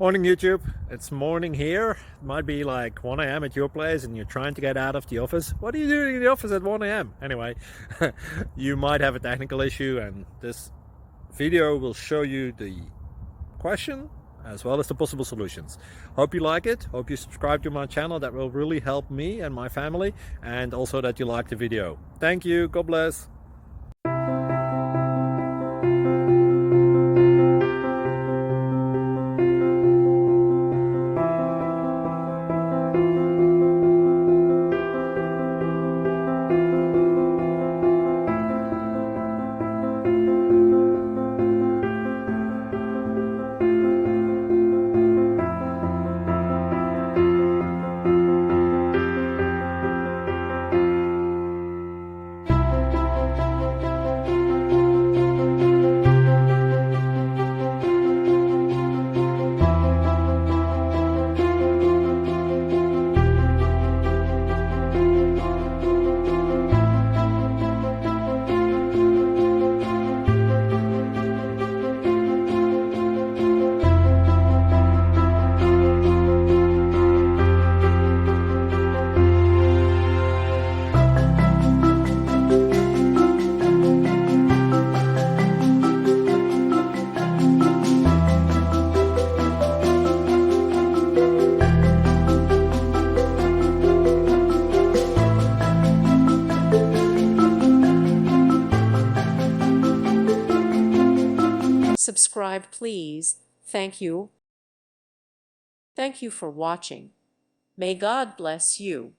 Morning YouTube, it's morning here. It might be like 1 a.m. at your place and you're trying to get out of the office. What are you doing in the office at 1 a.m.? Anyway, you might have a technical issue and this video will show you the question as well as the possible solutions. Hope you like it, hope you subscribe to my channel. That will really help me and my family, and also that you like the video. Thank you, God bless. Subscribe, please. Thank you. Thank you for watching. May God bless you.